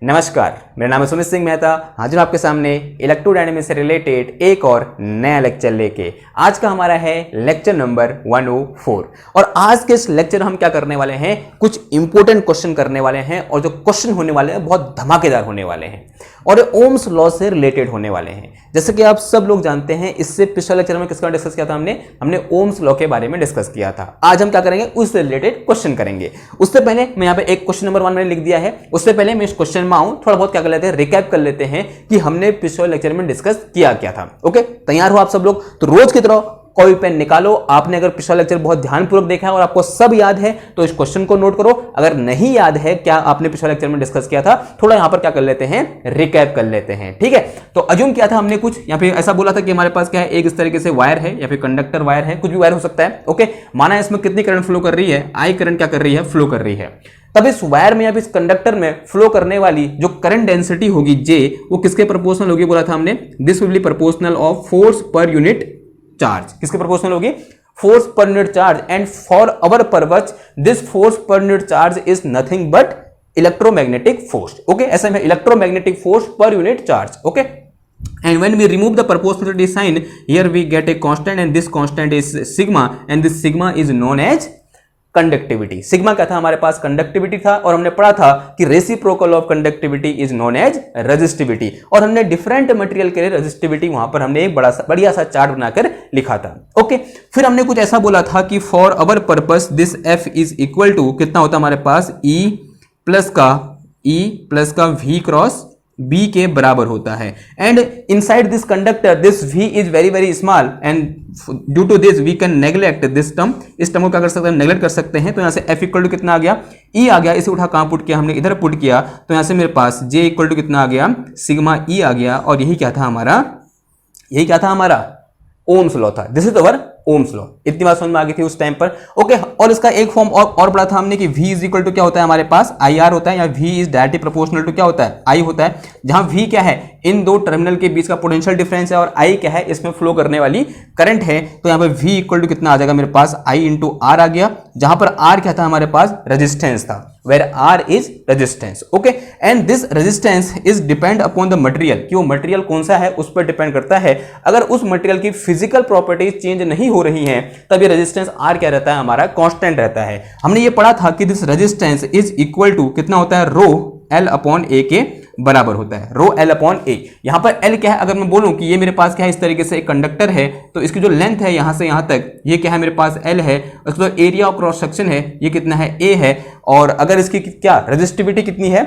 नमस्कार, मेरा नाम है सुमित सिंह मेहता। हाजिर आपके सामने इलेक्ट्रोडायनेमिक्स से रिलेटेड एक और नया लेक्चर लेके। आज का हमारा है लेक्चर नंबर 104 और आज के इस लेक्चर हम क्या करने वाले हैं, कुछ इंपॉर्टेंट क्वेश्चन करने वाले हैं और जो क्वेश्चन होने वाले हैं बहुत धमाकेदार होने वाले हैं और ओम्स लॉ से रिलेटेड होने वाले हैं। जैसे कि आप सब लोग जानते हैं, इससे पिछले लेक्चर में किसका डिस्कस किया था, हमने ओम्स लॉ के बारे में डिस्कस किया था। आज हम क्या करेंगे, उससे रिलेटेड क्वेश्चन करेंगे। उससे पहले मैं यहाँ पे एक क्वेश्चन नंबर 1 मैंने लिख दिया है। उससे पहले मैं इस क्वेश्चन में आऊं, थोड़ा बहुत क्या कर लेते हैं, रिकैप कर लेते हैं कि हमने पिछले लेक्चर में डिस्कस किया क्या था। ओके, तैयार हो आप सब लोग? तो रोज की तरह कोई पेन निकालो। आपने अगर पिछला लेक्चर बहुत ध्यानपूर्वक देखा है और आपको सब याद है तो इस क्वेश्चन को नोट करो। अगर नहीं याद है क्या आपने पिछले लेक्चर में डिस्कस किया था, थोड़ा यहां पर क्या कर लेते हैं, रिकैप कर लेते हैं। ठीक है, तो अज्यूम किया था हमने कुछ, यहां पे ऐसा बोला था कि हमारे पास क्या है, एक इस तरीके से वायर है या फिर कंडक्टर वायर है, कुछ भी वायर हो सकता है। ओके, माना इसमें कितनी करंट फ्लो कर रही है, आई करंट क्या कर रही है, फ्लो कर रही है। तब इस वायर में या फिर इस कंडक्टर में फ्लो करने वाली जो करंट डेंसिटी होगी जे, वो किसके प्रोपोर्शनल होगी, बोला था हमने, this will be proportional of force per unit charge. किसके प्रोपोर्शनल होगी, force per unit charge. And for our purpose this force per unit charge is nothing but electromagnetic force. Okay, ऐसा में electromagnetic force per unit charge. Okay, and when we remove the proportionality sign, here we get a constant and this constant is sigma and this sigma is known as conductivity. Sigma क्या था, हमारे पास conductivity था और हमने पढ़ा था कि reciprocal of conductivity is known as resistivity. और हमने डिफरेंट मटेरियल के लिए रेजिस्टिविटी वहां पर हमने एक बढ़िया सा चार्ट बनाकर लिखा था। ओके, फिर हमने कुछ ऐसा बोला था कि for our purpose this F is equal to कितना होता है हमारे पास, ई प्लस का वी क्रॉस बी के बराबर होता है। And inside this conductor this v is very very small and due to this we can neglect this term. इस टर्म को क्या कर सकते हैं, नेग्लेक्ट कर सकते हैं। तो यहां से f इक्वल टू कितना आ गया, e आ गया। इसे उठा कहां पुट किया, हमने इधर पुट किया। तो यहां से मेरे पास j इक्वल टू कितना आ गया, सिग्मा e आ गया। और यही क्या था हमारा ओम्स लॉ था। This is our Ohm's law. इतनी बात समझ में आ गई थी उस टाइम पर। ओके, और इसका एक फॉर्म और पढ़ा था हमने कि v इज इक्वल टू क्या होता है हमारे पास, आई आर होता है, या v is directly proportional to क्या होता है, I होता है। जहां v क्या है, इन दो टर्मिनल के बीच का पोटेंशियल डिफरेंस है और I क्या है, इसमें फ्लो करने वाली करंट है। तो यहां पर v इक्वल टू कितना आ जाएगा मेरे पास, I इंटू आर आ गया। जहां पर r क्या था हमारे पास, रेजिस्टेंस था, where r is resistance. Okay, and this resistance is depend upon the material, कि वो मटेरियल कौन सा है उस पर डिपेंड करता है। अगर उस मटेरियल की फिजिकल प्रॉपर्टीज चेंज नहीं हो रही हैं तब ये रेजिस्टेंस R क्या रहता है हमारा, कांस्टेंट रहता है। हमने ये पढ़ा था कि this resistance is equal to कितना होता है, रो L अपॉन A के बराबर होता है, रो L अपॉन A। यहां पर L क्या है, अगर मैं बोलूं कि ये मेरे पास क्या है, इस तरीके से एक कंडक्टर है, तो इसकी जो लेंथ है यहां से यहां तक, ये क्या है मेरे पास L है। उसका जो एरिया ऑफ क्रॉस सेक्शन है ये कितना है, A है। और अगर इसकी क्या रेजिस्टिविटी कितनी है,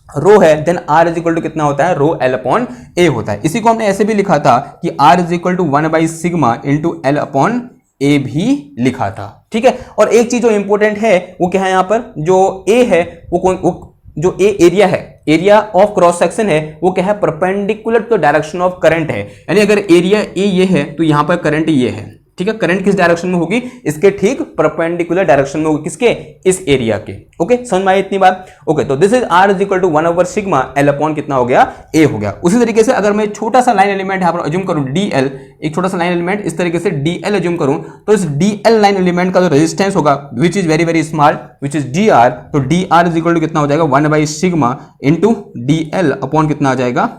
रो है, then R is equal to कितना होता है, रो L अपॉन A होता है। इसी को हमने ऐसे भी लिखा था कि R is equal to 1 by sigma into L upon A भी लिखा था। ठीक है, और एक चीज जो इंपॉर्टेंट है वो क्या है, यहां पर जो A है वो जो A एरिया है, एरिया ऑफ क्रॉस सेक्शन है, वो क्या है, perpendicular to direction of current है। यानी अगर एरिया A ये है तो यहां पर करंट ये है। ठीक है, करंट किस डायरेक्शन में होगी, इसके ठीक परपेंडिकुलर डायरेक्शन में होगी, किसके, इस एरिया के। ओके, समझ में आई इतनी बात। ओके, तो this is R is equal to 1 over sigma L upon कितना हो गया, A हो गया। उसी तरीके से अगर मैं छोटा सा लाइन एलिमेंट यहां पर अज्यूम करूं DL, एक छोटा सा लाइन एलिमेंट इस तरीके से DL अज्यूम करूं, तो इस DL लाइन एलिमेंट का जो रेजिस्टेंस होगा which is very very small, which is DR, तो DR इज इक्वल टू कितना हो जाएगा, 1 by sigma into DL upon कितना आ जाएगा,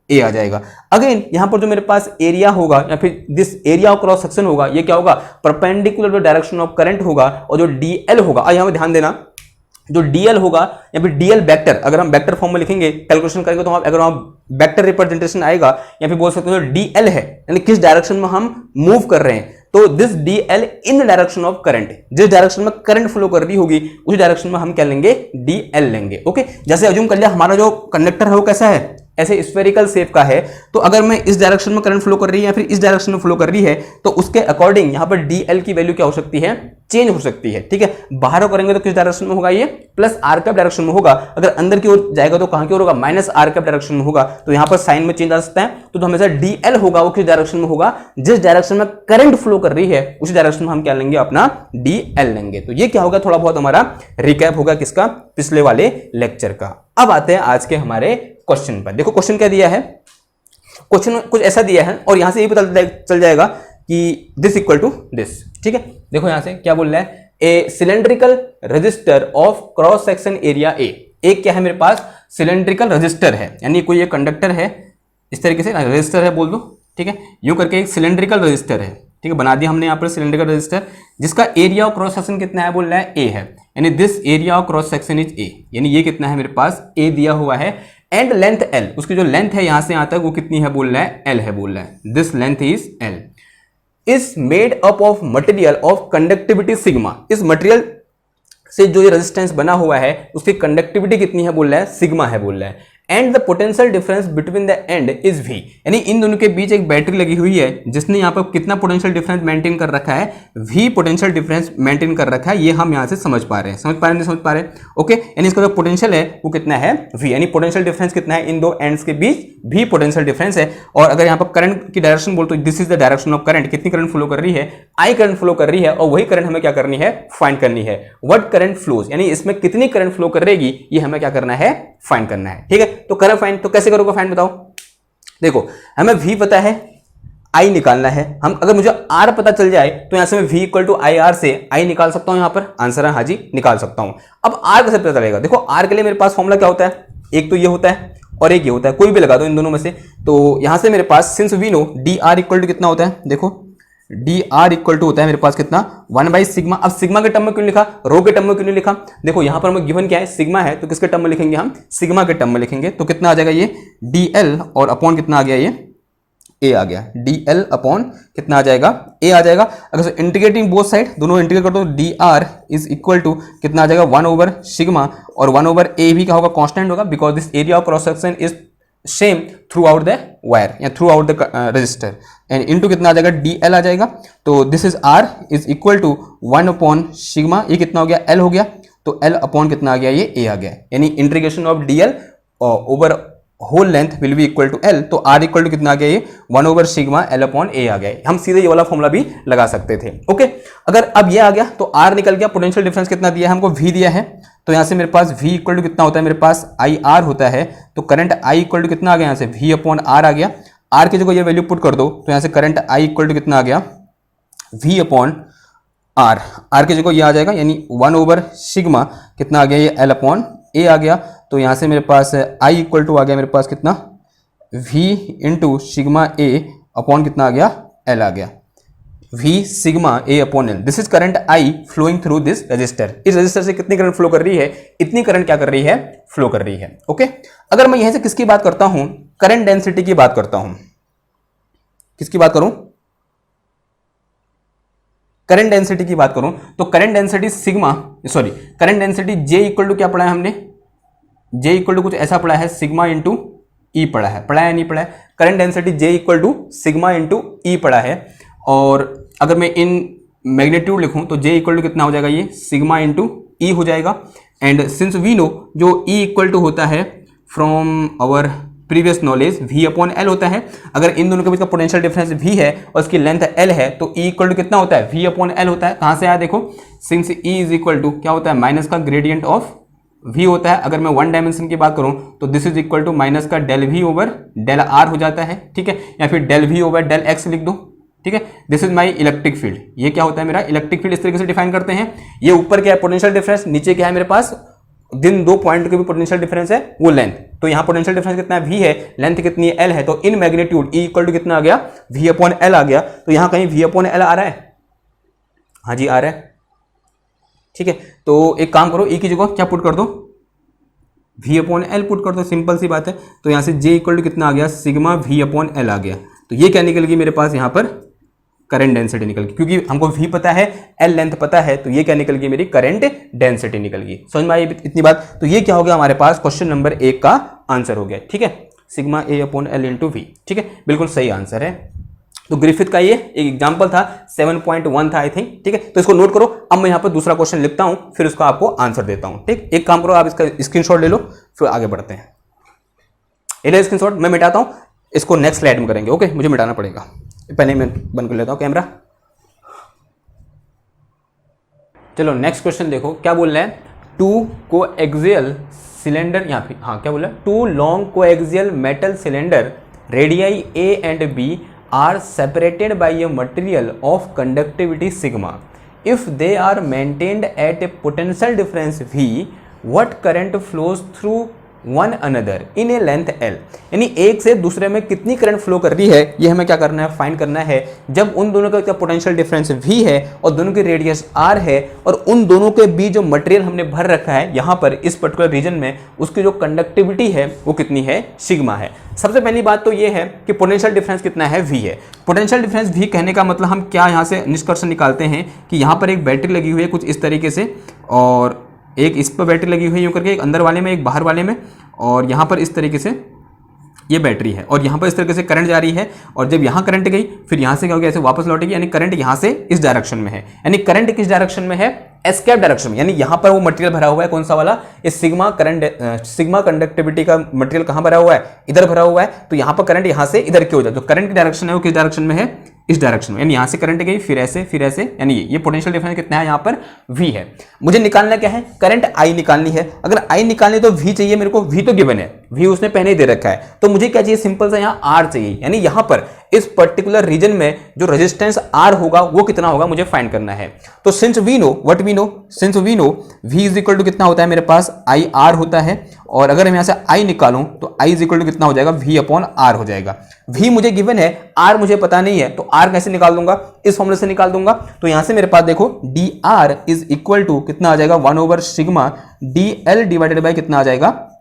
A आ जाएगा। अगेन यहां पर जो मेरे पास एरिया होगा या फिर this area of cross section होगा, ये क्या होगा, perpendicular to direction of current होगा। और जो DL होगा, यहां पर ध्यान देना, जो DL होगा या फिर DL वेक्टर, अगर हम वेक्टर फॉर्म में लिखेंगे, कैलकुलेशन करेंगे, तो अगर हम वेक्टर रिप्रेजेंटेशन आएगा, या फिर बोल सकते हैं जो DL है, यानी किस डायरेक्शन में हम मूव कर रहे हैं, तो this DL in the direction of current, जिस डायरेक्शन में करंट फ्लो कर रही होगी उस डायरेक्शन में हम क्या लेंगे, DL लेंगे। ओके, जैसे अज्यूम कर लिया हमारा जो कंडक्टर है वो कैसा है, ऐसे स्फेरिकल शेप का है। तो अगर मैं इस डायरेक्शन में करंट फ्लो कर रही है या फिर इस डायरेक्शन में फ्लो कर रही है, तो उसके अकॉर्डिंग यहां पर DL की वैल्यू क्या हो सकती है, चेंज हो सकती है। ठीक है, बाहर करेंगे तो किस डायरेक्शन में होगा, ये प्लस आर कैप डायरेक्शन में होगा। अगर अंदर की ओर जाएगा तो कहां की ओर होगा, माइनस आर कैप डायरेक्शन में होगा। तो यहां पर साइन में चेंज आ सकता है। तो हमेशा DL होगा वो किस डायरेक्शन में होगा, जिस डायरेक्शन में करंट फ्लो कर रही है उस डायरेक्शन में हम क्या लेंगे, अपना DL लेंगे। तो ये क्या होगा, थोड़ा बहुत हमारा रिकैप होगा किसका, पिछले वाले लेक्चर का। अब आते हैं आज के हमारे क्वेश्चन पर। देखो क्वेश्चन क्या दिया है, क्वेश्चन कुछ ऐसा दिया है और यहां से ये पता चल जाएगा कि दिस इक्वल टू दिस। ठीक है, देखो यहां से क्या बोल रहा है, ए cylindrical register of cross section area A. एक क्या है मेरे पास, सिलेंड्रिकल रजिस्टर है, यानी कोई एक कंडक्टर है, इस तरीके से रजिस्टर है बोल दो, ठीक है, यूं करके एक सिलेंड्रिकल रजिस्टर है, ठीक है, बना दिया हमने यहाँ पर सिलेंड्रिकल रजिस्टर, जिसका एरिया ऑफ क्रॉस सेक्शन कितना है बोल रहा है ए है, यानी this area of cross section is a, यानी ये कितना है मेरे पास ए दिया हुआ है, एंड लेंथ एल, उसकी जो लेंथ है यहां से यहां तक वो कितनी है बोल रहा है एल है बोल रहा है, this length is L, is made up of material of conductivity sigma, इस मटेरियल से जो ये रेजिस्टेंस बना हुआ है उसकी कंडक्टिविटी कितनी है बोल रहा है सिग्मा है बोल रहा है, and the potential difference between the end is V, यानी इन दोनों के बीच एक बैटरी लगी हुई है जिसने यहाँ पर कितना पोटेंशियल डिफरेंस मेंटेन कर रखा है, वी पोटेंशियल डिफरेंस मेंटेन कर रखा है, ये हम यहाँ से समझ पा रहे हैं, समझ पा रहे हैं, नहीं समझ पा रहे हैं, ओके, यानी इसका जो पोटेंशियल है वो कितना है वी, यानी पोटेंशियल डिफरेंस कितना है इन दो एंड्स के बीच, भी पोटेंशियल डिफरेंस है, और अगर यहाँ पर करंट की डायरेक्शन बोल तो this is the direction of current, कितनी करंट फ्लो कर रही है, आई करंट फ्लो कर रही है, और वही करंट हमें क्या करनी है फाइंड करनी है, व्हाट करंट फ्लोज, यानी इसमें कितनी करंट फ्लो करेगी ये हमें क्या करना है फाइंड करना है, ठीक है, तो करंट फाइंड, तो कैसे करोगे फाइंड बताओ, देखो हमें v पता है, i निकालना है, हम अगर मुझे r पता चल जाए तो यहां से मैं v equal to I R से i निकाल सकता हूं, यहां पर आंसर है हाजी निकाल सकता हूं। अब r कैसे पता चलेगा, देखो r के लिए मेरे पास फॉर्मूला क्या होता है, एक तो ये होता है और एक ये होता है, कोई भी लगा दो इन दोनों में से, तो यहां से मेरे पास since we know D R equal to कितना होता है, देखो डी आर इक्वल टू होता है मेरे पास कितना 1 बाई सिग्मा, अब सिग्मा के टर्म में क्यों लिखा, रो के टर्म में क्यों नहीं लिखा, देखो यहां पर हमें गिवन क्या है सिग्मा है, तो किसके टर्म में लिखेंगे हम सिग्मा के टर्म में लिखेंगे, तो कितना आ जाएगा ये डी एल और अपॉन कितना आ गया ये ए आ गया, डी एल अपॉन कितना आ जाएगा ए आ जाएगा, अगर इंटीग्रेटिंग बोथ साइड दोनों इंटीग्रेट कर दो d R is equal to कितना आ जाएगा 1 ओवर सिग्मा, और 1 ओवर ए भी क्या होगा कांस्टेंट होगा, because this area of cross section is same throughout the wire या throughout the resistor, and into कितना आ जाएगा डी एल आ जाएगा, तो this is R is equal to 1 upon sigma, ये कितना हो गया एल हो गया, तो एल अपॉन कितना आ गया ये ए आ गया, यानी integration of d L over whole length will be equal to L, तो आर इक्वल टू कितना आ गया ये 1 over sigma L upon A आ गया, हम सीधे ये वाला फॉर्मूला भी लगा सकते थे, ओके, अगर अब ये आ गया तो आर निकल गया, पोटेंशियल डिफरेंस कितना दिया है हमको वी दिया है, तो यहां से मेरे पास v इक्वल टू कितना होता है, मेरे पास आई आर होता है, तो करंट I इक्वल टू कितना आ गया, यहां से v अपॉन आर आ गया, r की जगह ये वैल्यू पुट कर दो, तो यहां से करंट I इक्वल टू कितना आ गया v अपॉन आर, आर की जगह ये आ जाएगा, यानी 1 ओवर सिग्मा कितना आ गया ये l अपॉन ए आ गया, तो यहां से मेरे पास I इक्वल टू आ गया मेरे पास कितना v into sigma A upon कितना आ गया l आ गया, V sigma A upon L, this is current I flowing through this resistor, इस रजिस्टर से कितनी करंट फ्लो कर रही है, इतनी करंट क्या कर रही है फ्लो कर रही है, ओके, अगर मैं यहां से किसकी बात करता हूं, करंट डेंसिटी की बात करता हूं, किसकी बात करूं, करंट डेंसिटी की बात करूं, तो current density sigma sorry current density J equal to क्या पढ़ा है हमने, J इक्वल टू कुछ ऐसा पढ़ा है सिग्मा इंटू ई पढ़ा है नहीं पढ़ा है, current density J equal to sigma into E पढ़ा है, और अगर मैं इन मैग्नीट्यूड लिखूं तो J इक्वल टू कितना हो जाएगा ये सिग्मा इंटू ई हो जाएगा, एंड सिंस वी नो जो E इक्वल टू होता है from our previous knowledge V upon L होता है, अगर इन दोनों के बीच का पोटेंशियल डिफरेंस V है और इसकी लेंथ L है तो E इक्वल टू कितना होता है V अपॉन एल होता है, कहां से आया देखो, since E is equal to क्या होता है माइनस का ग्रेडियंट ऑफ V होता है, अगर मैं 1 डायमेंशन की बात करूं तो this is equal to minus का del V over del R हो जाता है, ठीक है, या फिर del V over del X लिख दो, ठीक है, this is my electric field, ये क्या होता है मेरा इलेक्ट्रिक फील्ड, इस तरीके से डिफाइन करते हैं, ये ऊपर क्या है पोटेंशियल डिफरेंस, नीचे क्या है मेरे पास जिन दो पॉइंट के भी पोटेंशियल डिफरेंस है वो लेंथ, तो यहाँ पोटेंशियल डिफरेंस कितना है V है, लेंथ कितनी है L है, तो in magnitude E equal to कितना आ गया V अपॉन L आ गया, तो यहाँ कहीं V अपॉन L आ रहा है, हाँ जी आ रहा है, ठीक है, तो एक काम करो E की जगह क्या पुट कर दो V अपॉन L पुट कर दो, सिंपल सी बात है, तो यहाँ से J इक्वल टू कितना आ गया सिग्मा V अपॉन L आ गया, तो ये क्या निकल गई मेरे पास यहाँ पर करंट डेंसिटी निकल गई, क्योंकि हमको V पता है L लेंथ पता है, तो ये क्या निकल गई मेरी करंट डेंसिटी निकल गई, समझ में आई इतनी बात, तो ये क्या हो गया हमारे पास क्वेश्चन नंबर 1 का आंसर हो गया, ठीक है, sigma A upon L into V, ठीक है, बिल्कुल सही आंसर है, तो ग्रिफिथ का ये एक एग्जांपल था 7.1 था आई थिंक, ठीक है, तो इसको नोट करो, अब मैं यहाँ पर दूसरा क्वेश्चन लिखता हूँ फिर उसका आपको आंसर देता हूँ, ठीक, एक काम करो आप इसका स्क्रीनशॉट ले लो फिर आगे बढ़ते हैं, ले स्क्रीनशॉट, मैं मिटाता हूँ इसको, नेक्स्ट स्लाइड में करेंगे, ओके, मुझे मिटाना पड़ेगा, पहले मैं बंद कर लेता हूँ कैमरा, चलो नेक्स्ट क्वेश्चन देखो क्या बोल रहा है, टू कोएक्सियल सिलेंडर, यहाँ पे हाँ क्या बोल रहा है, two long coaxial metal cylinder radii A and B are separated by a material of conductivity sigma. If they are maintained at a potential difference V, what current flows through one another in A length L, यानी एक से दूसरे में कितनी current flow कर रही है ये हमें क्या करना है, फाइंड करना है। जब उन दोनों का पोटेंशियल डिफरेंस v है और दोनों की रेडियस r है और उन दोनों के बीच जो मटेरियल हमने भर रखा है यहाँ पर इस पर्टिकुलर रीजन में, उसकी जो कंडक्टिविटी है वो कितनी है, सिग्मा है। सबसे पहली बात तो ये है कि पोटेंशियल डिफरेंस कितना है, v है। पोटेंशियल डिफरेंस v कहने का मतलब हम क्या यहाँ से निष्कर्ष निकालते हैं कि यहाँ पर एक बैटरी लगी हुई है कुछ इस तरीके से, और एक इस पर बैटरी लगी हुई है यूँ करके, एक अंदर वाले में एक बाहर वाले में, और यहाँ पर इस तरीके से ये बैटरी है और यहाँ पर इस तरीके से करंट जा रही है। और जब यहाँ करंट गई फिर यहाँ से क्या होगा, ऐसे वापस लौटेगी, यानी करंट यहाँ से इस डायरेक्शन में है। यानी करंट किस डायरेक्शन में है, एस्केप डायरेक्शन में। यानी यहाँ पर वो मटेरियल भरा हुआ है, कौन सा वाला, इस सिग्मा करंट सिग्मा कंडक्टिविटी का मटेरियल कहाँ भरा हुआ है, इधर भरा हुआ है। तो यहाँ पर करंट यहाँ से इधर क्यों हो जाए, तो करंट की डायरेक्शन है वो किस डायरेक्शन में है, इस डायरेक्शन में। यानी यहाँ से करंट गई फिर ऐसे, यानी ये पोटेंशियल डिफरेंस कितना है, यहाँ पर v है। मुझे निकालना क्या है, करंट I निकालनी है। अगर I निकालनी तो v चाहिए मेरे को, v तो गिवन है, v उसने पहले ही दे रखा है। तो मुझे क्या चाहिए, सिंपल सा यहाँ R चाहिए। यानी यहाँ पर इस पर्टिकुलर रीजन में जो रेजिस्टेंस R होगा वो कितना होगा मुझे फाइंड करना है। तो since we know what we know, since we know v is equal to कितना होता है मेरे पास, I R होता है। और अगर मैं यहाँ से I निकालूं तो I इज इक्वल टू कितना हो जाएगा, v अपॉन R हो जाएगा। v मुझे गिवन है, R मुझे पता नहीं है, तो R कैसे निकाल दूंगा, इस फॉर्मूले से निकाल दूंगा। तो यहाँ से मेरे पास देखो dr इज इक्वल टू कितना आ जाएगा, 1 over sigma dl divided by कितना आ जाएगा,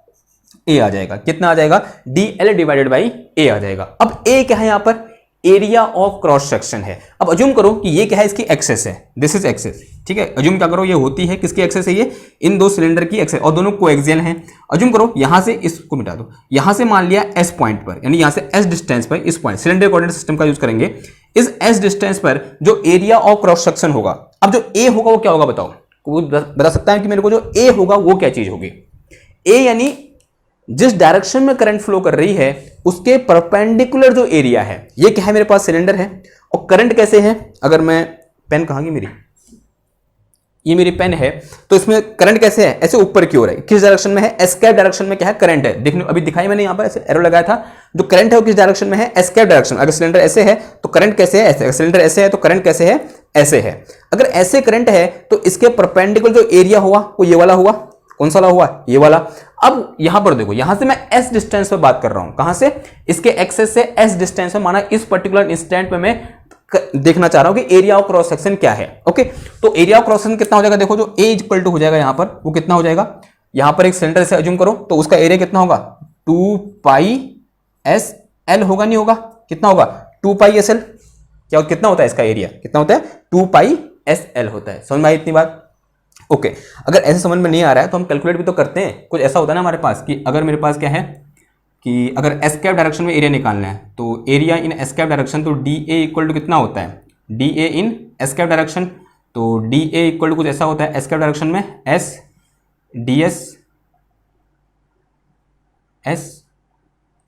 a आ जाएगा। कितना आ जाएगा, dl डिवाइडेड बाई a आ जाएगा। अब a क्या है यहाँ पर, एरिया ऑफ क्रॉस सेक्शन है। अब अज्यूम करो कि ये क्या है, इसकी एक्सेस है, दिस इज एक्सेस, ठीक है। अज्यूम क्या करो, ये होती है किसकी एक्सेस है, ये इन दो सिलेंडर की एक्सेस, और दोनों कोएक्सियल हैं। अज्यूम करो यहां से इसको मिटा दो, यहां से मान लिया s पॉइंट पर, यानी यहां से s डिस्टेंस पर, इस पॉइंट सिलेंडर कोऑर्डिनेट सिस्टम का यूज करेंगे। इस s डिस्टेंस पर जो एरिया ऑफ क्रॉस सेक्शन होगा, अब जो a होगा वो क्या होगा बताओ, वो बता सकता है कि मेरे को जो a होगा वो क्या चीज होगी। a यानी जिस डायरेक्शन में करंट फ्लो कर रही है उसके परपेंडिकुलर जो एरिया है, ये क्या है मेरे पास सिलेंडर है। और करंट कैसे है, अगर मैं पेन कहाँ गई मेरी, ये मेरी पेन है, तो इसमें करंट कैसे है, ऐसे ऊपर की ओर है, किस डायरेक्शन में है, एस्केप डायरेक्शन में क्या है, करंट है। देखने अभी दिखाई मैंने यहाँ पर ऐसे एरो लगाया था, जो करंट है वो किस डायरेक्शन में है, एस्केप डायरेक्शन। अगर सिलेंडर ऐसे है तो करंट कैसे है, ऐसे। अगर सिलेंडर ऐसे है तो करंट कैसे है, ऐसे है। अगर ऐसे करंट है तो इसके परपेंडिकुलर जो एरिया हुआ वो ये वाला हुआ, कौन सा वाला हुआ, ये वाला। अब यहां पर देखो, यहां से मैं s डिस्टेंस पे बात कर रहा हूं, कहां से, इसके एक्सेस से s डिस्टेंस पे, माना इस पर्टिकुलर इंस्टेंट पे मैं देखना चाह रहा हूं कि एरिया ऑफ क्रॉस सेक्शन क्या है। ओके, तो एरिया ऑफ क्रॉस सेक्शन कितना हो जाएगा, देखो जो a इक्वल टू हो जाएगा यहां पर, वो कितना हो जाएगा, यहां पर एक सिलेंडर से अज्यूम करो तो उसका एरिया कितना होगा, 2 पाई एस एल होगा, नहीं होगा, कितना होगा, 2 पाई एस एल। क्या कितना होता है इसका एरिया, कितना होता है, 2 पाई एस एल होता है। समझ में आई इतनी बात। ओके, अगर ऐसे समझ में नहीं आ रहा है तो हम कैलकुलेट भी तो करते हैं। कुछ ऐसा होता है ना हमारे पास कि अगर मेरे पास क्या है कि अगर एस्केप डायरेक्शन में एरिया निकालना है तो एरिया इन एस्केप डायरेक्शन, तो डी ए इक्वल टू कितना होता है, D A in escape direction, तो डी ए इक्वल टू कुछ ऐसा होता है एस्केप डायरेक्शन में, एस डी एस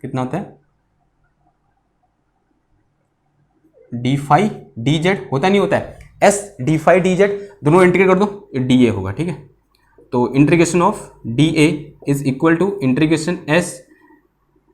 कितना होता है, डी फाई डी जेड होता नहीं होता है, s D phi d z, दोनों इंटीग्रेट कर दो, डी ए होगा, ठीक है। तो integration of d A is equal to integration s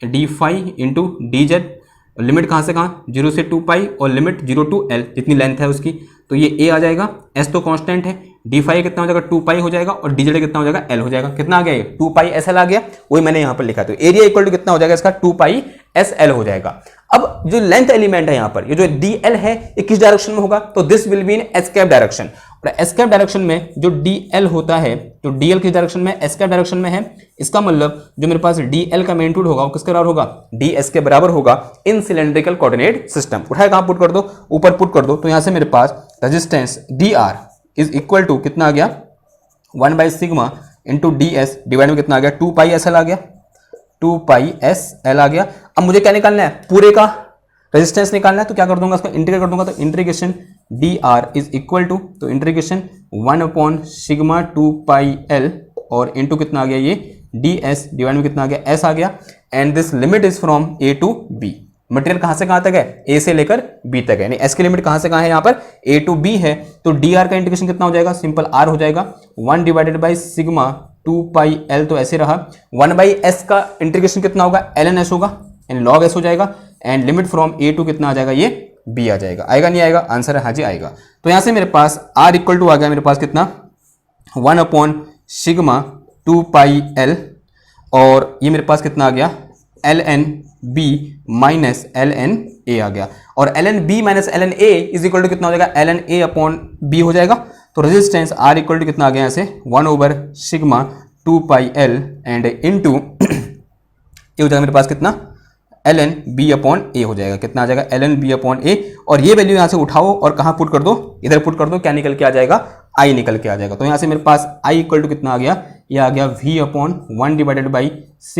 D phi into D z. Limit कहाँ से कहाँ, 0 से 2 पाई, और लिमिट 0 टू एल, जितनी लेंथ है उसकी, तो ये ए आ जाएगा, एस तो कांस्टेंट है, डी फाई कितना हो जाएगा, 2 पाई हो जाएगा, और डी जेड कितना हो जाएगा, एल हो जाएगा। कितना आ गया ये, 2 पाई एस एल आ गया, वही मैंने यहाँ पर लिखा। तो एरिया इक्वल टू कितना हो जाएगा इसका, 2 पाई एस एल हो जाएगा। अब जो लेंथ एलिमेंट है यहाँ पर, ये जो डी एल है, ये किस डायरेक्शन में होगा, तो this will be in escape direction. और एस्केप डायरेक्शन में जो डी एल होता है, तो डी एल किस डायरेक्शन में, एस्केप डायरेक्शन में है। इसका मतलब जो मेरे पास डी एल का मैग्नीट्यूड होगा वो किसके बराबर होगा, डी एस के बराबर होगा इन सिलेंड्रिकल कोऑर्डिनेट सिस्टम। उठाए कहाँ पुट कर दो, ऊपर पुट कर दो, तो यहाँ से मेरे पास resistance D R is equal to कितना आ गया, 1 by sigma into D S divide में कितना आ गया, 2 पाई एस एल आ गया, 2 पाई एस एल आ गया। अब मुझे क्या निकालना है, पूरे का रेजिस्टेंस निकालना है, तो क्या कर दूंगा, इसका इंटीग्रेट कर दूंगा, तो integration D R is equal to, तो integration 1 upon sigma 2 pi L और इंटू कितना आ गया, ये डी एस डिवाइड में कितना आ गया, एस आ गया। And this limit is from A to B. Material कहां से कहां तक है, ए से लेकर बी तक है, यानी एस की लिमिट कहां से कहां है, यहां पर ए टू बी है। तो डी आर का इंटीग्रेशन कितना हो जाएगा, सिंपल आर हो जाएगा, 1 divided by sigma 2 pi L, तो ऐसे रहा। 1 बाई एस का इंटीग्रेशन कितना होगा, एल एन एस होगा, यानी लॉग एस हो जाएगा। And limit from A to कितना आ जाएगा, ये बी आ जाएगा। आएगा नहीं आएगा, आंसर है हाँ जी आएगा। तो यहां से मेरे पास आर इक्वल टू आ गया मेरे पास कितना, 1 अपॉन सिग्मा 2 पाई एल, और ये मेरे पास कितना आ गया, L N B minus L N A आ गया, और L N B minus L N A is equal to कितना हो जाएगा, L N A upon B हो जाएगा। तो रेजिस्टेंस आर इक्वल टू कितना आ गया यहाँ से 1/σ 2πl एंड इनटू ये हो जाएगा मेरे पास कितना, एल एन बी अपॉन ए हो जाएगा, कितना आ जाएगा, एल एन बी अपॉन ए, और ये वैल्यू यहाँ से उठाओ और कहाँ पुट कर दो, इधर पुट कर दो, क्या निकल के आ जाएगा, आई निकल के आ जाएगा। तो यहाँ से मेरे पास आई इक्वल टू कितना आ गया, ये आ गया v upon 1/σ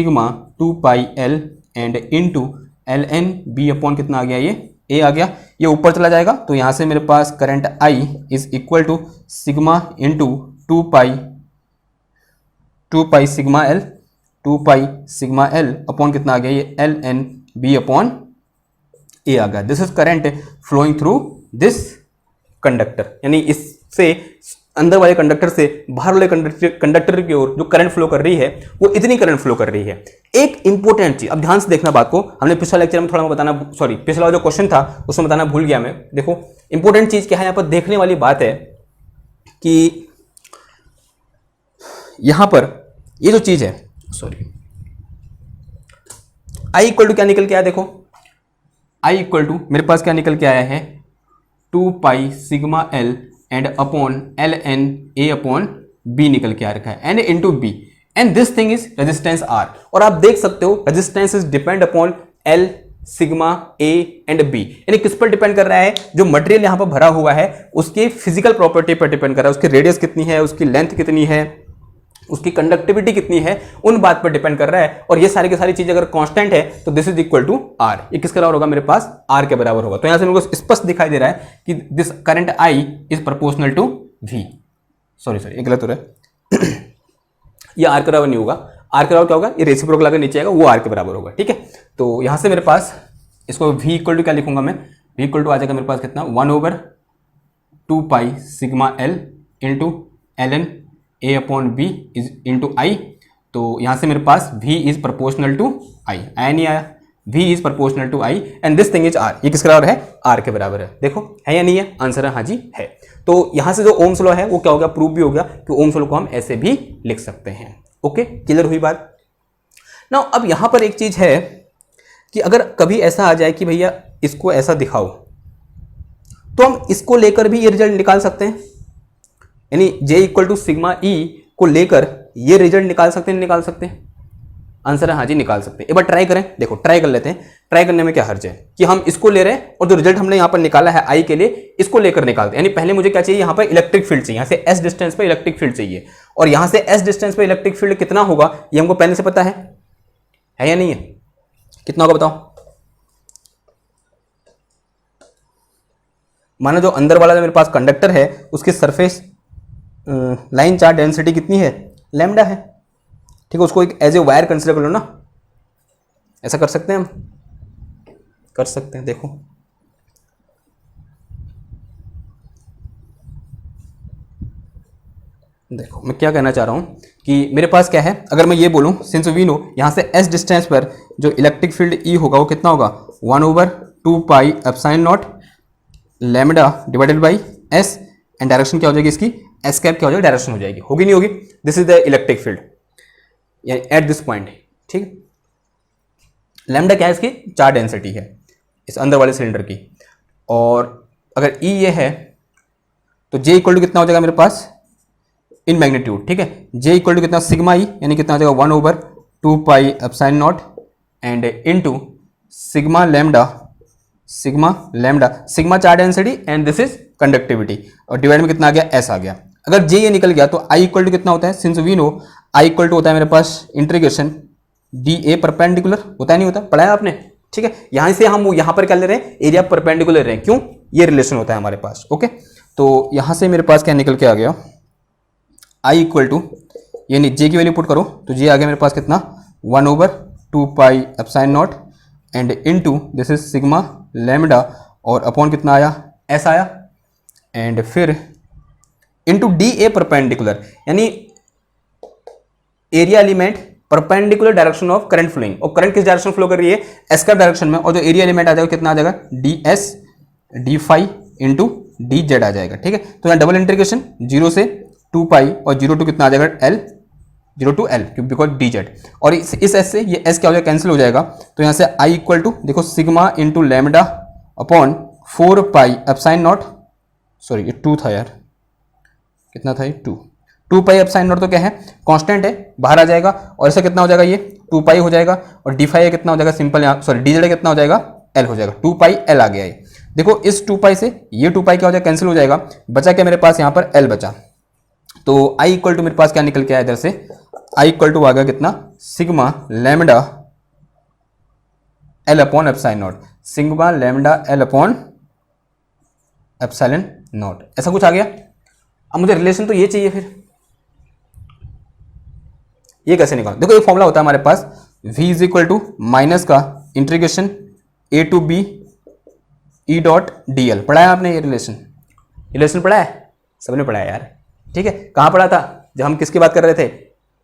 2πl and into L N B upon कितना आ गया, ये ए आ गया, ये ऊपर चला जाएगा। तो यहाँ से मेरे पास current I is equal to sigma into 2π sigma L upon कितना आ गया, ये L N B upon A आ गया। This is current flowing through this conductor, यानी इससे अंदर वाले कंडक्टर से बाहर वाले कंडक्टर की ओर जो करंट फ्लो कर रही है वो इतनी करंट फ्लो कर रही है। एक इंपॉर्टेंट चीज, अब ध्यान से देखना बात को, हमने पिछला लेक्चर में थोड़ा बताना, सॉरी पिछला जो क्वेश्चन था उसमें बताना भूल गया मैं। देखो इंपॉर्टेंट चीज क्या है, यहां पर देखने वाली बात है कि यहां पर ये जो चीज है, सॉरी आई इक्वल टू क्या निकल के आया, देखो आई इक्वल टू मेरे पास क्या निकल के आया है, 2π σl and upon L N A upon B निकल के आ रखा है, n into B, and this thing is resistance R. और आप देख सकते हो resistance is depend upon L sigma A and B, यानी किस पर डिपेंड कर रहा है, जो मटेरियल यहां पर भरा हुआ है उसकी फिजिकल प्रॉपर्टी पर डिपेंड कर रहा है, उसकी रेडियस कितनी है, उसकी लेंथ कितनी है, उसकी कंडक्टिविटी कितनी है, उन बात पर डिपेंड कर रहा है। और ये सारी की सारी चीज अगर कांस्टेंट है तो this is equal to R, ये किसके बराबर होगा, मेरे पास आर के बराबर होगा। तो यहां से मेरे को स्पष्ट दिखाई दे रहा है कि this current I is proportional to V, sorry ये गलत हो रहा है ये आर के बराबर नहीं होगा, आर के बराबर क्या होगा, ये रेसिप्रोकल अगर नीचे आएगा वो आर के बराबर होगा, ठीक है। तो यहां से मेरे पास इसको वी इक्वल टू क्या लिखूंगा मैं, वी इक्वल टू आ जाएगा मेरे पास कितना, 1/2πσl into L N A upon B is into I. तो यहां से मेरे पास v is proportional to I, आया नहीं आया, v is proportional to I and this thing is r, ये किसके बराबर है, r के बराबर है। देखो है या नहीं है, आंसर है हाँ जी है। तो यहां से जो ओम्स लॉ है वो क्या हो गया, प्रूव भी हो गया कि ओम्स लॉ को हम ऐसे भी लिख सकते हैं। ओके, क्लियर हुई बात। नाउ अब यहां पर एक चीज है कि अगर कभी ऐसा आ जाए कि भैया इसको ऐसा दिखाओ, तो हम इसको लेकर भी ये रिजल्ट निकाल सकते हैं, यानी J equal to sigma E को लेकर ये रिजल्ट निकाल सकते हैं, निकाल सकते हैं, आंसर है हाँ जी निकाल सकते हैं। एक बार ट्राई करें, देखो ट्राई कर लेते हैं, ट्राई करने में क्या हर्ज है कि हम इसको ले रहे हैं और जो रिजल्ट हमने यहाँ पर निकाला है आई के लिए इसको लेकर निकालते हैं। यानी पहले मुझे क्या चाहिए, यहाँ पर इलेक्ट्रिक फील्ड चाहिए, यहाँ से एस डिस्टेंस पर इलेक्ट्रिक फील्ड चाहिए, और यहाँ से एस डिस्टेंस पर इलेक्ट्रिक फील्ड कितना होगा ये हमको पहले से पता है या नहीं है, कितना होगा बताओ। मानो जो अंदर वाला जो मेरे पास कंडक्टर है उसकी सरफेस लाइन चार्ज डेंसिटी कितनी है, लैम्डा है, ठीक है। उसको एक एज ए वायर कंसिडर कर लो ना, ऐसा कर सकते हैं हम, कर सकते हैं। देखो देखो मैं क्या कहना चाह रहा हूं कि मेरे पास क्या है, अगर मैं ये बोलूं सिंस वी नो यहां से एस डिस्टेंस पर जो इलेक्ट्रिक फील्ड ई होगा वो कितना होगा, 1/2πε0 lambda divided by S, and direction क्या हो जाएगी इसकी, एस कैप क्या हो जाएगी, डायरेक्शन हो जाएगी, होगी नहीं होगी, this is the electric field at this point, ठीक। लैम्डा क्या है, इसकी चार्ज डेंसिटी है इस अंदर वाले सिलेंडर की, और अगर ई ये है तो जे इक्वल टू कितना हो जाएगा मेरे पास इन मैग्नीट्यूड, ठीक है। जे इक्वल टू कितना, सिग्मा ई यानी कितना हो जाएगा 1/2πε0 and into sigma lambda, sigma charge density and this is conductivity, और डिवाइड में कितना आ गया, एस आ गया। अगर जे ये निकल गया तो आई इक्वल टू कितना होता है, since we know I equal to होता है मेरे पास इंटीग्रेशन डी ए परपेंडिकुलर, होता है नहीं होता, पढ़ा है आपने, ठीक है। यहां से हम यहां पर क्या ले रहे हैं, एरिया परपेंडिकुलर ले रहे हैं, क्यों, ये रिलेशन होता है हमारे पास। ओके, तो यहां से मेरे पास क्या निकल के आ गया, आई इक्वल टू यानी जे की वैल्यू पुट करो तो जे आ गया मेरे पास कितना, 1/2πε0 and into this is sigma lambda, और अपॉन कितना आया, एस आया, एंड फिर इनटू डी ए परपेंडिकुलर यानी area element perpendicular direction of current flowing, और करंट किस डायरेक्शन फ्लो कर रही है, एस का डायरेक्शन में, और जो एरिया एलिमेंट आ जाएगा कितना आ जाएगा, D S D phi into D Z आ जाएगा, ठीक है। तो यहाँ डबल इंटीग्रेशन 0 से 2π और 0 टू कितना आ जाएगा, L 0 to L because dz, और इस s से ये s क्या हो जाएगा, कैंसिल हो जाएगा। तो यहाँ से I इक्वल टू देखो sigma into lambda upon 4 pi एप्साइन not, sorry ये 2 था यार, कितना था ये 2 पाई एप्साइन नॉट, तो क्या है कांस्टेंट है, बाहर आ जाएगा, और ऐसा कितना हो जाएगा ये 2 पाई हो जाएगा, और डी फाई कितना हो जाएगा सिंपल यहाँ, सॉरी dz कितना हो जाएगा L हो जाएगा, 2 पाई L आ गया ये। देखो इस 2 पाई से ये 2 पाई क्या हो जाएगा, कैंसिल हो जाएगा, बचा क्या मेरे पास यहाँ पर L बचा। तो I इक्वल टू मेरे पास क्या निकल के आया इधर से, I इक्वल टू आ गया कितना, sigma lambda L upon एप्साइन not, sigma lambda L upon epsilon not, ऐसा कुछ आ गया। अब मुझे रिलेशन तो ये चाहिए, फिर ये कैसे निकाल, देखो ये फॉर्मूला होता है हमारे पास v is equal to minus का integration a to b e dot D L. पढ़ा है आपने ये रिलेशन पढ़ा है, सबने पढ़ा है यार, ठीक है। कहाँ पढ़ा था, जब हम किसकी बात कर रहे थे,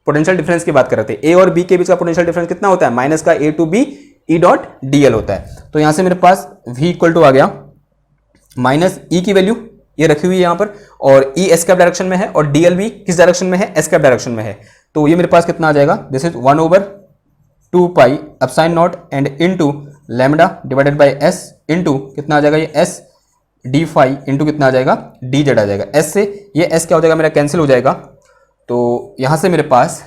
पोटेंशियल डिफरेंस की बात कर रहे थे। a और b के बीच का पोटेंशियल डिफरेंस कितना होता है, माइनस का a to b e dot D L होता है। तो यहाँ से मेरे पास v इक्वल टू आ गया माइनस e की वैल्यू ये रखी हुई है यहाँ पर, और e एस कैप डायरेक्शन में है, और डी एल भी किस डायरेक्शन में है, एस कैप डायरेक्शन में है। तो ये मेरे पास कितना आ जाएगा, this is 1/2 pi epsilon not and into lambda divided by s into कितना आ जाएगा ये s डी फाई इंटू कितना आ जाएगा डी जेड आ जाएगा। s से ये s क्या हो जाएगा मेरा, कैंसिल हो जाएगा। तो यहाँ से मेरे पास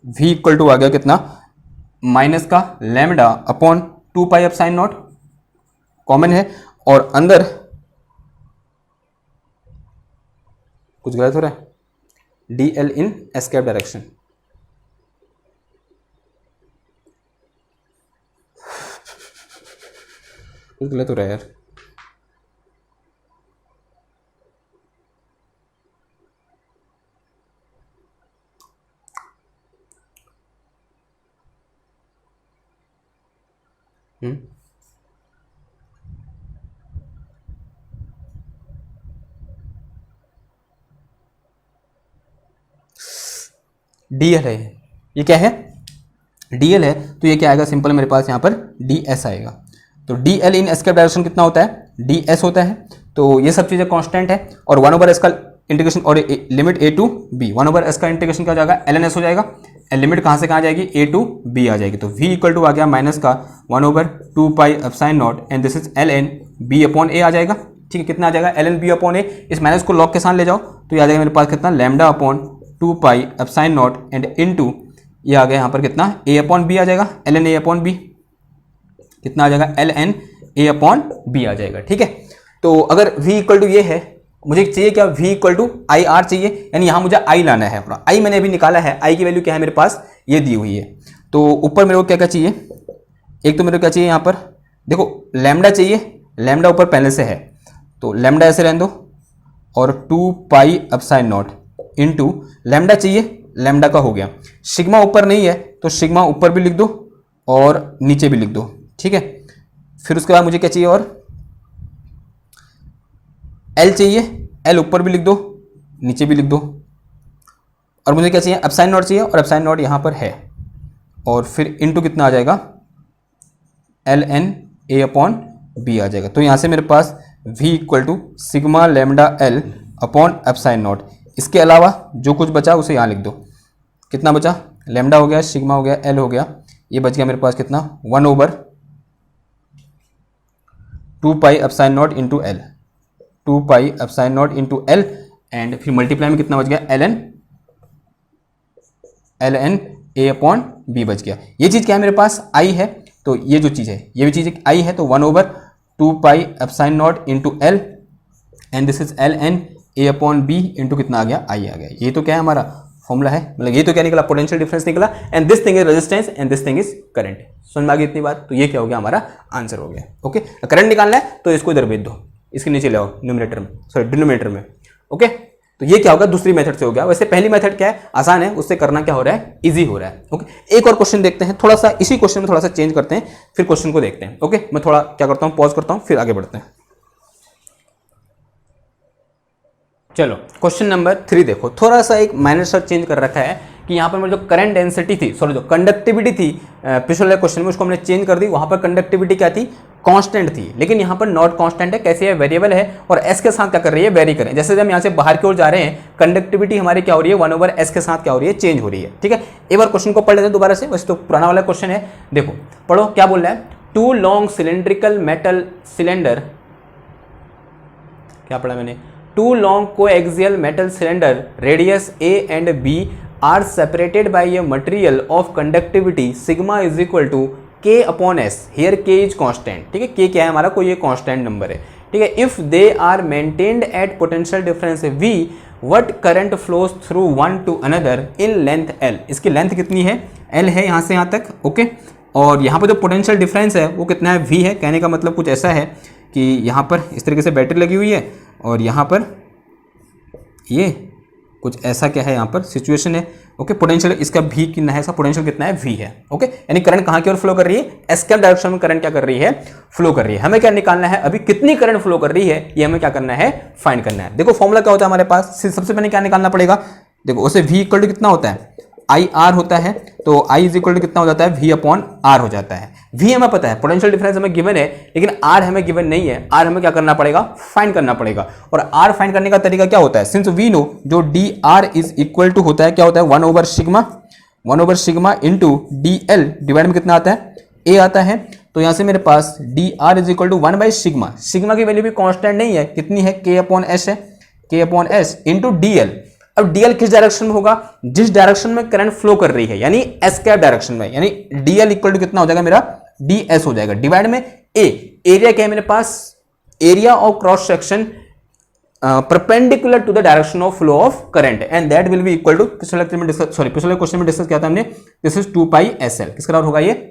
v इक्वल टू आ गया कितना, माइनस का lambda upon 2 pi epsilon not common है, और अंदर कुछ गलत हो रहा है, डी एल इन एस कैप डायरेक्शन, कुछ गलत हो रहा है यार। डीएल है, ये क्या है, डीएल है, तो ये क्या आएगा सिंपल मेरे पास यहाँ पर डी एस आएगा। तो डी एल इन एस का डायरेक्शन कितना होता है, डी एस होता है। तो ये सब चीज़ें कांस्टेंट है, और 1/s का इंटीग्रेशन और limit a to b, 1/s का इंटीग्रेशन क्या हो जाएगा, ln s हो जाएगा, लिमिट कहाँ से कहाँ जाएगी, a टू b आ जाएगी। तो v इक्वल टू आ गया माइनस का 1/2 pi epsilon not and this is ln b upon a आ जाएगा, ठीक है। कितना आ जाएगा, ln b अपॉन a, इस माइनस को लॉग के साथ ले जाओ तो ये आ जाएगा मेरे पास कितना, lambda upon 2 pi epsilon not and into ये आ गया यहाँ पर कितना, a अपॉन b आ जाएगा, ln a अपॉन b कितना आ जाएगा, ln a अपॉन b आ जाएगा, ठीक है। तो अगर v इक्वल टू ये है, मुझे चाहिए क्या, v equal to I R चाहिए, यानी यहाँ मुझे i लाना है अपना, i मैंने अभी निकाला है, i की वैल्यू क्या है मेरे पास, ये दी हुई है। तो ऊपर मेरे को क्या क्या चाहिए, एक तो मेरे को क्या चाहिए यहाँ पर, देखो लैम्डा चाहिए, लैम्डा ऊपर पहले से है, तो लैम्डा ऐसे रहने दो, और 2 pi epsilon not into lambda चाहिए, लैम्डा का हो गया, सिग्मा ऊपर नहीं है तो सिग्मा ऊपर भी लिख दो और नीचे भी लिख दो, ठीक है। फिर उसके बाद मुझे क्या चाहिए, और L चाहिए, L ऊपर भी लिख दो नीचे भी लिख दो, और मुझे क्या चाहिए, एप्सिलॉन नॉट चाहिए, और एप्सिलॉन नॉट यहाँ पर है, और फिर इनटू कितना आ जाएगा, ln a अपॉन b आ जाएगा। तो यहाँ से मेरे पास v equal to sigma lambda L upon epsilon naught, इसके अलावा जो कुछ बचा उसे यहाँ लिख दो, कितना बचा, लैम्डा हो गया, सिग्मा हो गया, L हो गया, ये बच गया मेरे पास कितना, 1/2 pi epsilon not into L, 2 pi epsilon not into L, and फिर मल्टीप्लाई में कितना बच गया, ln a अपॉन b बच गया। ये चीज़ क्या है मेरे पास, i है, तो ये जो चीज़ है ये भी चीज़ i है, तो 1/2 pi epsilon not into L and this is ln a upon b into कितना आ गया, i आ गया। ये तो क्या है हमारा फॉर्मूला है, मतलब ये तो क्या निकला, पोटेंशियल डिफरेंस निकला, and this thing is resistance and this thing is current. समझ में आ गई इतनी बात, तो ये क्या हो गया, हमारा आंसर हो गया। ओके, करंट निकालना है तो इसको इधर भेज दो, इसके नीचे ले आओ न्यूमरेटर में, सॉरी डिनोमिनेटर में। ओके, तो ये क्या होगा, दूसरी मेथड से हो गया। वैसे पहली मेथड क्या है, आसान है, उससे करना क्या हो रहा है, इजी हो रहा है। ओके, एक और क्वेश्चन देखते हैं, थोड़ा सा इसी क्वेश्चन में थोड़ा सा चेंज करते हैं, फिर क्वेश्चन को देखते हैं। ओके, मैं थोड़ा क्या करता हूँ, पॉज करता हूँ, फिर आगे बढ़ते हैं। चलो क्वेश्चन नंबर 3 देखो, थोड़ा सा एक माइनर सा चेंज कर रखा है कि यहाँ पर मैं जो करंट डेंसिटी थी, सॉरी जो कंडक्टिविटी थी पिछले क्वेश्चन में, उसको हमने चेंज कर दी। वहाँ पर कंडक्टिविटी क्या थी, कांस्टेंट थी, लेकिन यहाँ पर नॉट कांस्टेंट है। कैसे है, वेरिएबल है और एस के साथ क्या कर रही है, वेरी करें। जैसे हम यहाँ से बाहर की ओर जा रहे हैं, कंडक्टिविटी हमारी क्या हो रही है, 1/s के साथ क्या हो रही है, चेंज हो रही है। ठीक है, एक बार क्वेश्चन को पढ़ लेते हैं दोबारा से, वैसे तो पुराना वाला क्वेश्चन है। देखो पढ़ो क्या बोल रहा है, two long cylindrical metal cylinder, क्या पढ़ा मैंने, two long coaxial metal cylinder radius A and B are separated by a material of conductivity sigma is equal to K upon S. Here K is constant. ठीक है, K क्या है हमारा, कोई ये constant number है। ठीक है, if they are maintained at potential difference V, what current flows through one to another in length L? इसकी लेंथ कितनी है, L है यहाँ से यहाँ तक, ओके। और यहाँ पर जो पोटेंशियल डिफरेंस है वो कितना है, V है। कहने का मतलब कुछ ऐसा है कि यहाँ पर इस तरीके से बैटरी लगी हुई है और यहाँ पर ये कुछ ऐसा क्या है, यहाँ पर सिचुएशन है, ओके। पोटेंशियल इसका भी कितना है, इसका पोटेंशियल कितना है, V है, ओके। यानी करंट कहाँ की ओर फ्लो कर रही है, एस के डायरेक्शन में करंट क्या कर रही है, फ्लो कर रही है। हमें क्या निकालना है, अभी कितनी करंट फ्लो कर रही है ये हमें क्या करना है, फाइंड करना है। देखो फॉर्मूला क्या होता है हमारे पास, सबसे पहले क्या निकालना पड़ेगा, देखो उसे V इक्वल टू कितना होता है, आई आर होता है, तो I इज इक्वल टू कितना हो जाता है, V अपॉन आर हो जाता है। V हमें पता है, पोटेंशियल डिफरेंस हमें गिवन है, लेकिन R हमें गिवन नहीं है। R हमें क्या करना पड़ेगा, फाइंड करना पड़ेगा। और R फाइंड करने का तरीका क्या होता है, सिंस वी नो जो d R is equal to होता है, क्या होता है, sigma into D L divide में कितना आता है, A आता है। तो यहां से मेरे पास D R is equal to 1/सिग्मा, सिग्मा की वैल्यू भी कॉन्स्टेंट नहीं है, कितनी है, K अपॉन एस है, K upon S into D L. अब डीएल किस डायरेक्शन में होगा, जिस डायरेक्शन में करंट फ्लो कर रही है, यानी एस कैप डायरेक्शन में, यानी डीएल इक्वल टू कितना हो जाएगा मेरा, डीएस हो जाएगा, डिवाइड में ए। एरिया क्या है मेरे पास, area of cross section perpendicular to the direction of flow of current, and that will be equal to, पिछले क्वेश्चन में डिस्कस किया था हमने, दिस इज 2πsl, किसका बराबर होगा ये,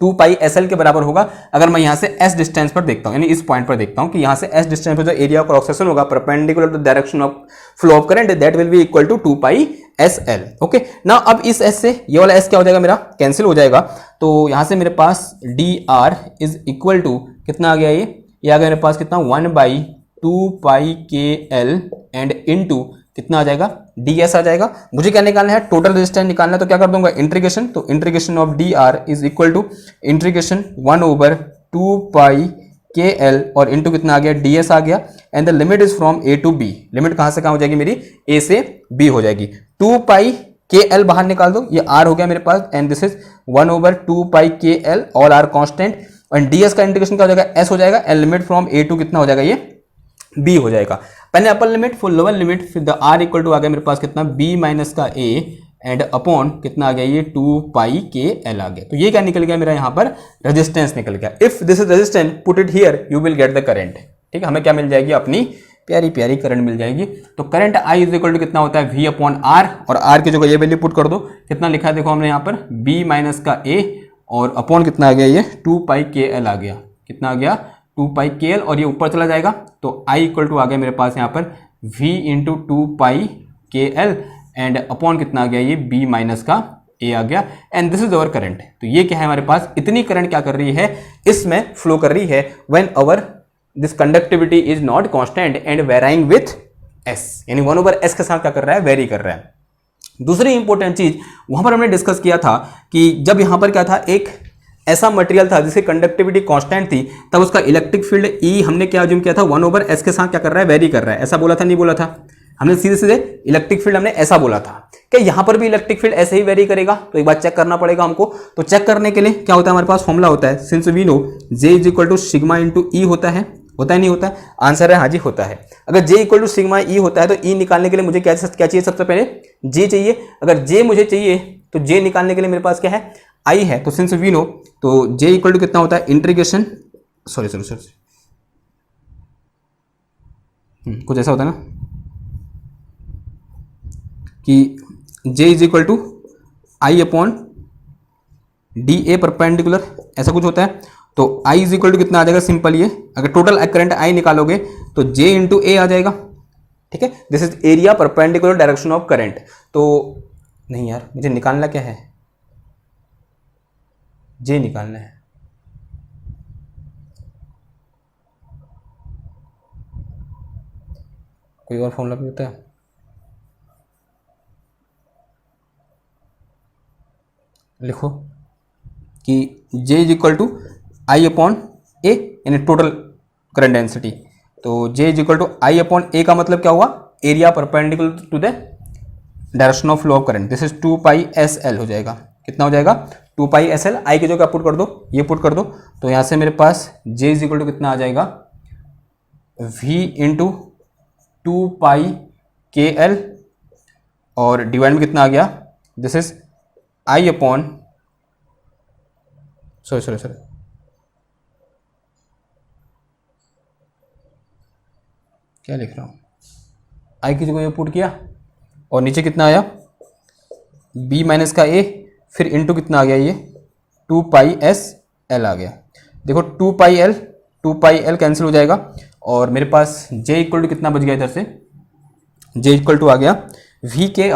2πsl के बराबर होगा। अगर मैं यहां से s डिस्टेंस पर देखता हूं, यानी इस पॉइंट पर देखता हूं कि यहां से s डिस्टेंस पर जो एरिया ऑफ क्रॉस सेक्शन होगा perpendicular to direction of flow of current, that will be equal to 2πsl, okay. Now अब इस s से ये वाला s क्या हो जाएगा मेरा, कैंसिल हो जाएगा। तो यहां से मेरे पास dr इज इक्वल टू कितना आ गया, ये आ गया मेरे पास कितना, 1/2πkl एंड इनटू कितना आ जाएगा, ds आ जाएगा। मुझे क्या निकालना है, टोटल रेजिस्टेंस निकालना है, तो क्या कर दूंगा, इंटीग्रेशन, तो integration of dr is equal to integration 1/2πkl और इनटू कितना आ गया, ds आ गया। And the limit is from a to b, limit कहां से कहां हो जाएगी मेरी, a से b हो जाएगी। 2πkl बाहर निकाल दो, ये r हो गया मेरे पास, and this is 1/2πkl, all are constant, and ds का इंटीग्रेशन क्या हो जाएगा, s हो जाएगा, and limit from a to कितना हो जाएगा, ये b हो जाएगा। पहले अपर लिमिट फिर लोअर लिमिट, फिर द r इक्वल टू आ गया मेरे पास कितना, b माइनस का a एंड अपॉन कितना आ गया, ये 2πkl आ गया। तो ये क्या निकल गया मेरा, यहाँ पर रेजिस्टेंस निकल गया। If this is resistance put it here, you will get the current. ठीक है, हमें क्या मिल जाएगी, अपनी प्यारी प्यारी करंट मिल जाएगी। तो current I is equal to कितना होता है, V अपॉन आर, और R की जगह ये वैल्यू पुट कर दो, कितना लिखा है देखो हमने यहाँ पर, b माइनस का a और अपॉन कितना आ गया, ये 2πkl आ गया, कितना आ गया, 2πkl, और ये ऊपर चला जाएगा, तो I इक्वल टू आ गया मेरे पास यहाँ पर V into 2πkl and upon कितना आ गया, ये b माइनस का a आ गया, and this is our current. तो ये क्या है हमारे पास, इतनी करंट क्या कर रही है, इसमें फ्लो कर रही है when our this conductivity is not constant and varying with s, यानी 1/s के साथ क्या कर रहा है, वेरी कर रहा है। दूसरी इंपॉर्टेंट चीज वहां पर हमने डिस्कस किया था कि जब यहां पर क्या था, एक ऐसा मटेरियल था जिसकी कंडक्टिविटी कांस्टेंट थी, तब उसका इलेक्ट्रिक फील्ड E हमने क्या अज्यूम किया था, 1/s के साथ क्या कर रहा है, वेरी कर रहा है। ऐसा बोला था, नहीं बोला था हमने, सीधे सीधे इलेक्ट्रिक फील्ड हमने ऐसा बोला था। क्या यहां पर भी इलेक्ट्रिक फील्ड ऐसे ही वेरी करेगा, तो एक बार चेक करना पड़ेगा हमको। तो चेक करने के लिए क्या होता है, हमारे पास फॉर्मूला होता है, since we know J is equal to sigma into E होता है नहीं होता है, आंसर है हाँ जी होता है। अगर J equal to sigma E होता है तो E निकालने के लिए मुझे क्या चाहिए, सबसे पहले J चाहिए। अगर J मुझे चाहिए तो J निकालने के लिए मेरे पास क्या है, I है। तो सिंस वी नो, तो J इक्वल टू कितना होता है, इंटीग्रेशन, सॉरी कुछ ऐसा होता है ना कि J is equal to I upon d A perpendicular, ऐसा कुछ होता है। तो I इज इक्वल टू कितना आ जाएगा, सिंपल ये, अगर टोटल करंट I निकालोगे तो J इंटू ए आ जाएगा। ठीक है, this is area perpendicular direction of current. तो नहीं यार, मुझे निकालना क्या है, J निकालना है। कोई और फॉर्मूला भी होता है? लिखो कि J is equal to I upon A, यानी टोटल करंट डेंसिटी। तो J is equal to I upon A का मतलब क्या हुआ? Area perpendicular to the direction of flow of current. This is 2 pi S L हो जाएगा। कितना हो जाएगा? 2 पाई एस एल। आई की जगह पुट कर दो, ये पुट कर दो, तो यहाँ से मेरे पास J इज इक्वल टू कितना आ जाएगा? V इंटू 2 पाई के एल, और डिवाइड में कितना आ गया? This is I upon sorry क्या लिख रहा हूँ? आई की जगह ये पुट किया, और नीचे कितना आया? बी माइनस का ए, फिर इंटू कितना आ गया? ये 2 पाई एस एल आ गया। देखो 2 पाई एल कैंसिल हो जाएगा, और मेरे पास J इक्वल टू कितना बच गया? इधर से J इक्वल टू आ गया V K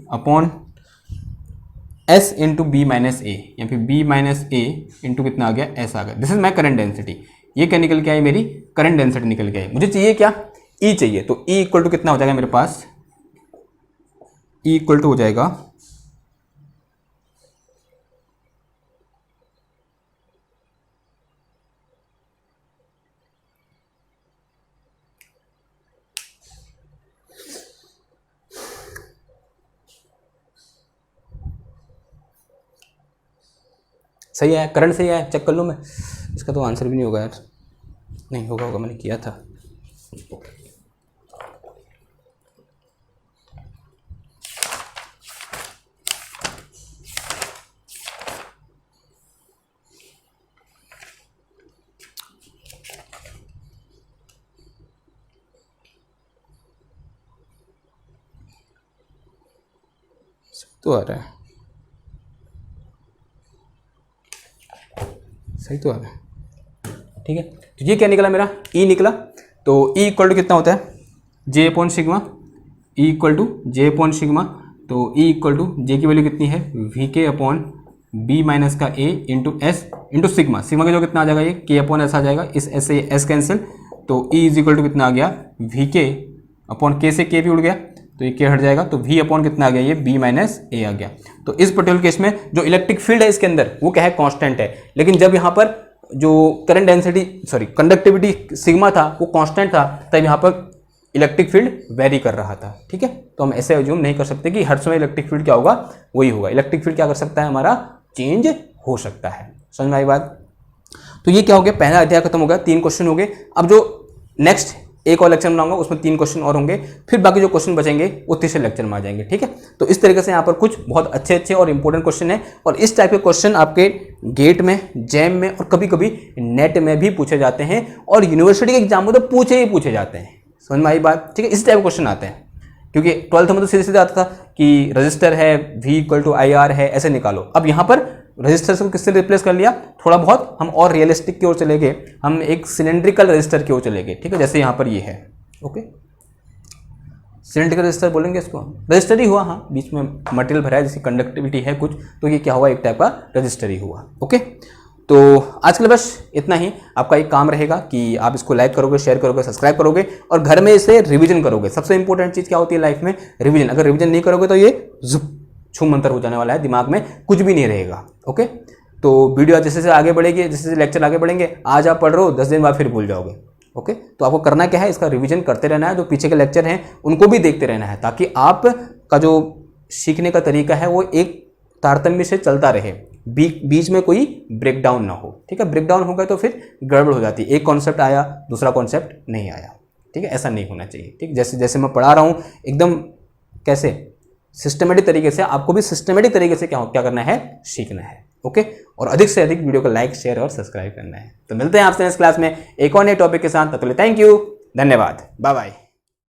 upon S into B minus A, या फिर बी माइनस ए इंटू कितना आ गया? S आ गया। This is my current density. ये क्या निकल के आई? मेरी करंट डेंसिटी निकल के आई। मुझे चाहिए क्या? E चाहिए। तो E इक्वल टू कितना हो जाएगा मेरे पास? E इक्वल टू हो जाएगा सही है, करंट सही है, चेक कर लूँ मैं। इसका तो आंसर भी नहीं होगा यार। नहीं होगा, मैंने किया था। तो आ रहा है, सही तो आ रहा है, ठीक है। तो ये क्या निकला मेरा? E निकला। तो E इक्वल टू कितना होता है? J upon sigma. E equal to J upon sigma. तो E इक्वल टू J की वैल्यू कितनी है? V K upon B minus का A into S into sigma. Sigma का जो कितना आ जाएगा? ये के अपॉन एस आ जाएगा। इस एस से एस कैंसिल, तो E इज इक्वल टू कितना आ गया? वी के अपॉन के से के भी उड़ गया, तो ये के हट जाएगा, तो V अपॉन कितना आ गया? ये B माइनस ए आ गया। तो इस पर्टिकुलर केस में जो इलेक्ट्रिक फील्ड है इसके अंदर वो क्या है? कांस्टेंट है। लेकिन जब यहाँ पर जो करंट डेंसिटी कंडक्टिविटी सिग्मा था वो कांस्टेंट था, तब यहाँ पर इलेक्ट्रिक फील्ड वेरी कर रहा था, ठीक है। तो हम ऐसे अज्यूम नहीं कर सकते कि हर समय इलेक्ट्रिक फील्ड क्या होगा? वही होगा। इलेक्ट्रिक फील्ड क्या कर सकता है? हमारा चेंज हो सकता है। समझ में आई बात? तो ये क्या हो गया? पहला अध्याय खत्म हो गया, 3 क्वेश्चन हो गए। अब जो नेक्स्ट एक और लेक्चर बनाऊंगा उसमें 3 क्वेश्चन और होंगे, फिर बाकी जो क्वेश्चन बचेंगे वो तीसरे लेक्चर में आ जाएंगे, ठीक है। तो इस तरीके से यहाँ पर कुछ बहुत अच्छे और इंपॉर्टेंट क्वेश्चन है, और इस टाइप के क्वेश्चन आपके गेट में, जैम में और कभी कभी नेट में भी पूछे जाते हैं, और यूनिवर्सिटी के एग्जाम में तो पूछे जाते हैं। समझ में आई बात? ठीक है, इस टाइप के क्वेश्चन आते हैं, क्योंकि 12th में तो सीधे सीधे आता था कि रजिस्टर है, V equal to I R है, ऐसे निकालो। अब यहाँ पर रजिस्टर को किससे रिप्लेस कर लिया? थोड़ा बहुत हम और रियलिस्टिक की ओर चले गए, हम एक सिलेंड्रिकल रजिस्टर की ओर चले गए, ठीक है। जैसे यहाँ पर ये है, ओके, सिलेंड्रिकल रजिस्टर बोलेंगे इसको, रजिस्टर ही हुआ। हाँ, बीच में मटेरियल भरा है, जिसकी कंडक्टिविटी है कुछ, तो ये क्या हुआ? एक टाइप का रजिस्टर ही हुआ, ओके। तो आज के लिए बस इतना ही। आपका एक काम रहेगा कि आप इसको लाइक करोगे, शेयर करोगे, सब्सक्राइब करोगे, और घर में इसे रिवीजन करोगे। सबसे इंपॉर्टेंट चीज़ क्या होती है लाइफ में? रिवीजन। अगर रिवीजन नहीं करोगे तो ये छू मंतर हो जाने वाला है, दिमाग में कुछ भी नहीं रहेगा, ओके। तो वीडियो जैसे जैसे आगे बढ़ेगी, जैसे जैसे लेक्चर आगे बढ़ेंगे, आज आप पढ़ रहे हो, 10 दिन बाद फिर भूल जाओगे, ओके। तो आपको करना क्या है? इसका रिवीजन करते रहना है, जो पीछे के लेक्चर हैं उनको भी देखते रहना है, ताकि आप का जो सीखने का तरीका है वो एक तारतम्य से चलता रहे, बीच में कोई ब्रेक डाउन ना हो, ठीक है। ब्रेक डाउन होगा तो फिर गड़बड़ हो जाती है, एक कॉन्सेप्ट आया, दूसरा कॉन्सेप्ट नहीं आया, ठीक है। ऐसा नहीं होना चाहिए, ठीक। जैसे जैसे मैं पढ़ा रहा हूँ एकदम कैसे सिस्टमेटिक तरीके से, आपको भी सिस्टमेटिक तरीके से क्या करना है? सीखना है, ओके। और अधिक से अधिक वीडियो को लाइक, शेयर और सब्सक्राइब करना है। तो मिलते हैं आपसे नेक्स्ट क्लास में एक और नए टॉपिक के साथ। तब तक थैंक यू, धन्यवाद, बाय बाय।